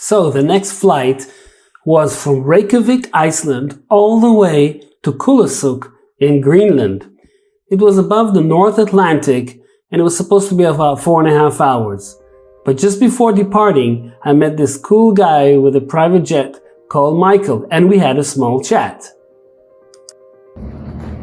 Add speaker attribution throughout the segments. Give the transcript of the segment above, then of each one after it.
Speaker 1: So the next flight was from Reykjavik, Iceland, all the way to Kulusuk in Greenland. It was above the North Atlantic and it was supposed to be about 4.5 hours. But just before departing, I met this cool guy with a private jet called Michael, and we had a small chat.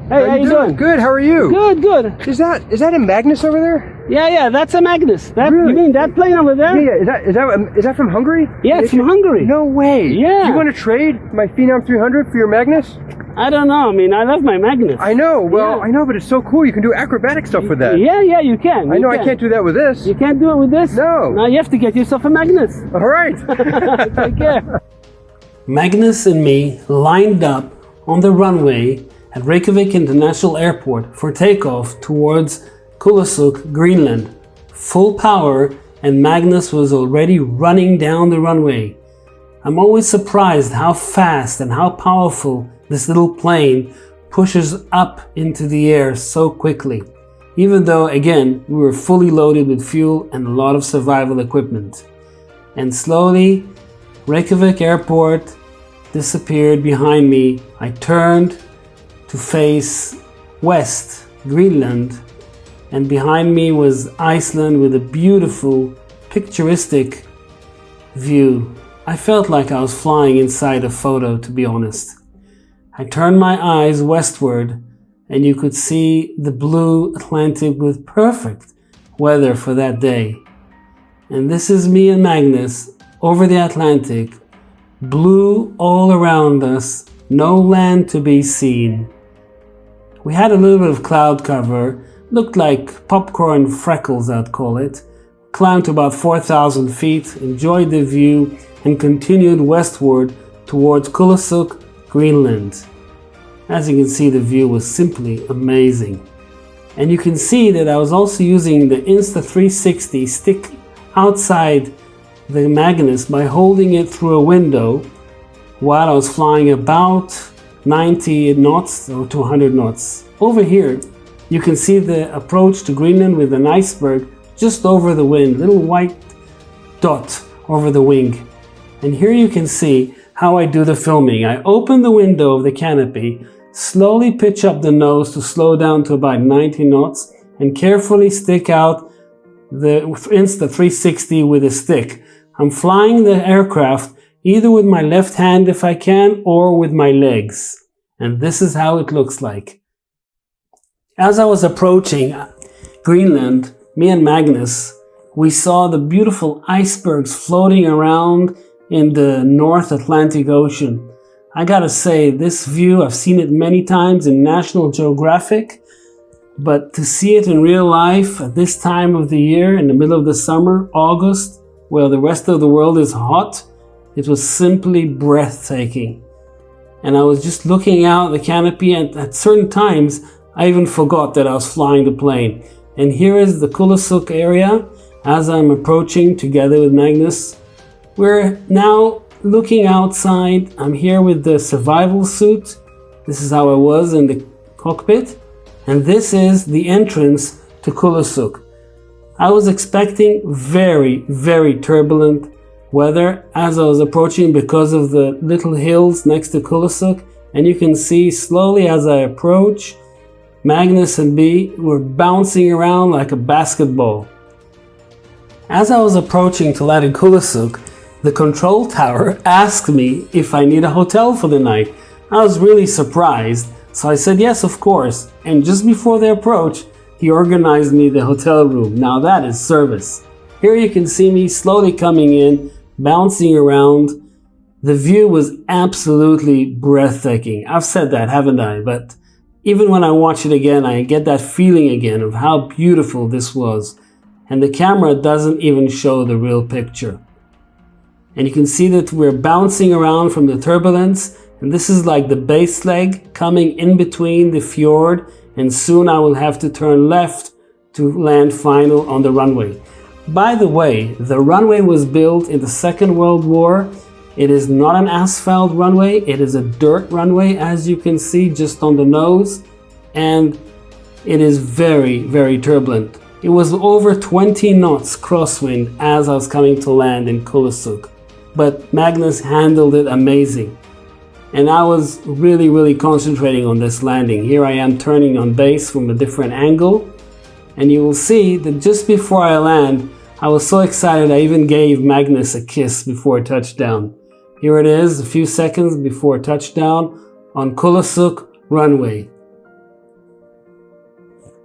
Speaker 2: Hey, how you doing?
Speaker 3: Good, how are you?
Speaker 2: Good.
Speaker 3: Is that a Magnus over there?
Speaker 2: Yeah, that's a Magnus.
Speaker 3: Really?
Speaker 2: You mean that plane over there?
Speaker 3: Yeah, is that from Hungary?
Speaker 2: Yeah, it's from Hungary.
Speaker 3: No way.
Speaker 2: Yeah.
Speaker 3: You want to trade my Phenom 300 for your Magnus?
Speaker 2: I don't know. I mean, I love my Magnus.
Speaker 3: I know. Well,
Speaker 2: Yeah.
Speaker 3: I know, but it's so cool. You can do acrobatic stuff with that.
Speaker 2: Yeah, you can.
Speaker 3: I know. I can't do that with this.
Speaker 2: You can't do it with this?
Speaker 3: No.
Speaker 2: Now you have to get yourself a Magnus.
Speaker 3: All right.
Speaker 2: Take care.
Speaker 1: Magnus and me lined up on the runway at Reykjavik International Airport for takeoff towards Kulusuk, Greenland. Full power, and Magnus was already running down the runway. I'm always surprised how fast and how powerful this little plane pushes up into the air so quickly, even though, again, we were fully loaded with fuel and a lot of survival equipment. And slowly, Reykjavik Airport disappeared behind me. I turned to face west, Greenland, and behind me was Iceland with a beautiful, picturesque view. I felt like I was flying inside a photo, to be honest. I turned my eyes westward and you could see the blue Atlantic with perfect weather for that day. And this is me and Magnus over the Atlantic, blue all around us, no land to be seen. We had a little bit of cloud cover, looked like popcorn freckles, I'd call it. Climbed to about 4,000 feet, enjoyed the view, and continued westward towards Kulusuk, Greenland. As you can see, the view was simply amazing. And you can see that I was also using the Insta360 stick outside the Magnus by holding it through a window while I was flying about 90 knots or 200 knots. Over here, you can see the approach to Greenland with an iceberg just over the wind, little white dot over the wing. And here you can see how I do the filming. I open the window of the canopy, slowly pitch up the nose to slow down to about 90 knots, and carefully stick out the Insta360 with a stick. I'm flying the aircraft either with my left hand if I can, or with my legs. And this is how it looks like. As I was approaching Greenland, me and Magnus, we saw the beautiful icebergs floating around in the North Atlantic Ocean. I gotta say, this view, I've seen it many times in National Geographic, but to see it in real life at this time of the year, in the middle of the summer, August, where the rest of the world is hot, it was simply breathtaking. And I was just looking out the canopy, and at certain times, I even forgot that I was flying the plane. And here is the Kulusuk area as I'm approaching together with Magnus. We're now looking outside. I'm here with the survival suit. This is how I was in the cockpit. And this is the entrance to Kulusuk. I was expecting very, very turbulent weather as I was approaching because of the little hills next to Kulusuk. And you can see slowly as I approach, Magnus and B were bouncing around like a basketball. As I was approaching to land in Kulusuk, the control tower asked me if I need a hotel for the night. I was really surprised, so I said yes, of course. And just before the approach, he organized me the hotel room. Now that is service. Here you can see me slowly coming in, bouncing around. The view was absolutely breathtaking. I've said that, haven't I? But even when I watch it again, I get that feeling again of how beautiful this was. And the camera doesn't even show the real picture. And you can see that we're bouncing around from the turbulence. And this is like the base leg coming in between the fjord. And soon I will have to turn left to land final on the runway. By the way, the runway was built in the Second World War. It is not an asphalt runway, it is a dirt runway, as you can see just on the nose, and it is very, very turbulent. It was over 20 knots crosswind as I was coming to land in Kulusuk. but Magnus handled it amazing. And I was really concentrating on this landing. Here I am turning on base from a different angle, and you will see that just before I land, I was so excited I even gave Magnus a kiss before touchdown. Here it is, a few seconds before touchdown on Kulusuk runway.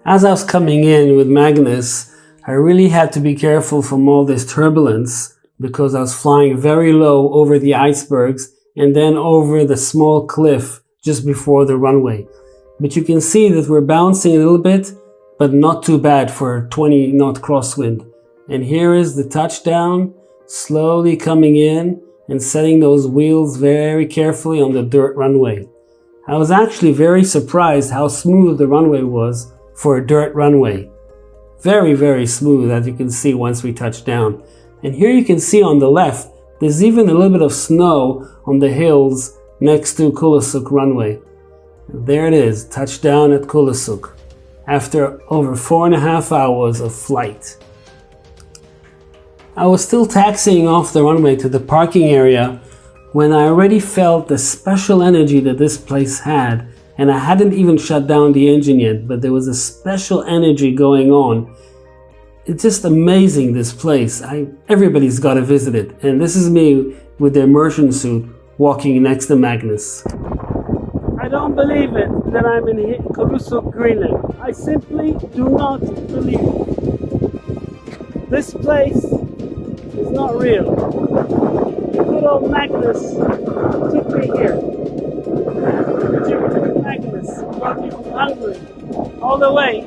Speaker 1: As I was coming in with Magnus, I really had to be careful from all this turbulence because I was flying very low over the icebergs and then over the small cliff just before the runway. But you can see that we're bouncing a little bit, but not too bad for a 20 knot crosswind. And here is the touchdown, slowly coming in and setting those wheels very carefully on the dirt runway. I was actually very surprised how smooth the runway was for a dirt runway. Very smooth, as you can see once we touch down. And here you can see on the left, there's even a little bit of snow on the hills next to Kulusuk runway. There it is, touchdown at Kulusuk, after over 4.5 hours of flight. I was still taxiing off the runway to the parking area when I already felt the special energy that this place had, and I hadn't even shut down the engine yet, but there was a special energy going on. It's just amazing, this place. Everybody's got to visit it. And this is me with the immersion suit walking next to Magnus.
Speaker 2: I don't believe it that I'm in Kulusuk, Greenland. I simply do not believe it. This place is not real. Good old Magnus took me here. Magnus brought me from Hungary all the way,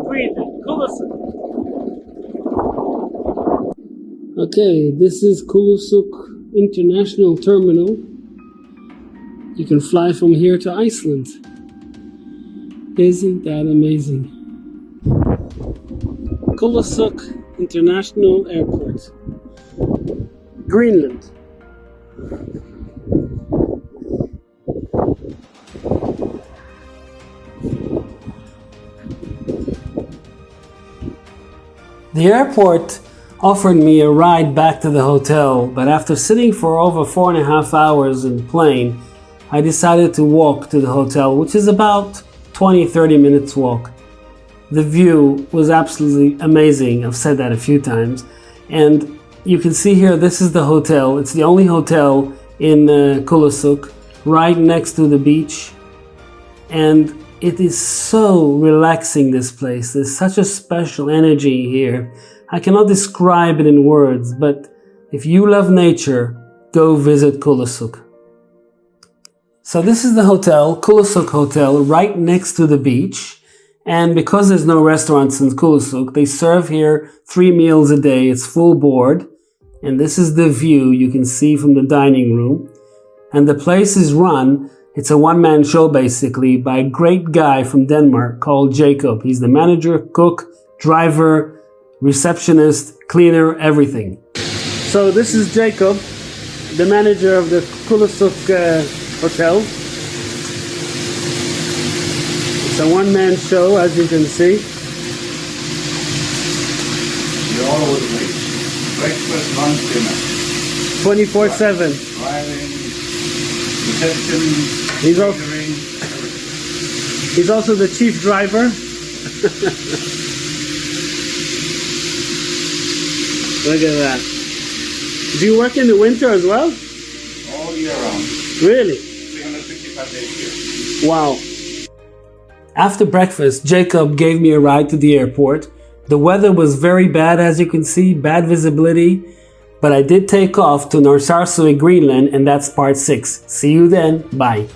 Speaker 2: Greenland, Kulusuk.
Speaker 1: Okay, this is Kulusuk International Terminal. You can fly from here to Iceland. Isn't that amazing? Kulusuk International Airport, Greenland. The airport offered me a ride back to the hotel, but after sitting for over 4.5 hours in the plane, I decided to walk to the hotel, which is about 20-30 minutes walk. The view was absolutely amazing. I've said that a few times. And you can see here, this is the hotel. It's the only hotel in Kulusuk, right next to the beach. And it is so relaxing, this place. There's such a special energy here. I cannot describe it in words, but if you love nature, go visit Kulusuk. So this is the hotel, Kulusuk Hotel, right next to the beach. And because there's no restaurants in Kulusuk, they serve here 3 meals a day. It's full board. And this is the view you can see from the dining room. And the place is run, it's a one-man show basically, by a great guy from Denmark called Jacob. He's the manager, cook, driver, receptionist, cleaner, everything. So this is Jacob, the manager of the Kulusuk Hotel. It's a one-man show, as you can see.
Speaker 4: You're always late. Breakfast, lunch, dinner.
Speaker 2: 24/7.
Speaker 4: Driving, reception, catering,
Speaker 2: He's also the chief driver. Look at that. Do you work in the winter as well?
Speaker 4: all year round.
Speaker 2: Really?
Speaker 4: 365 days a year.
Speaker 2: Wow.
Speaker 1: After breakfast, Jacob gave me a ride to the airport. The weather was very bad, as you can see, bad visibility, but I did take off to Norsarsøy, Greenland, and that's part 6. See you then. Bye.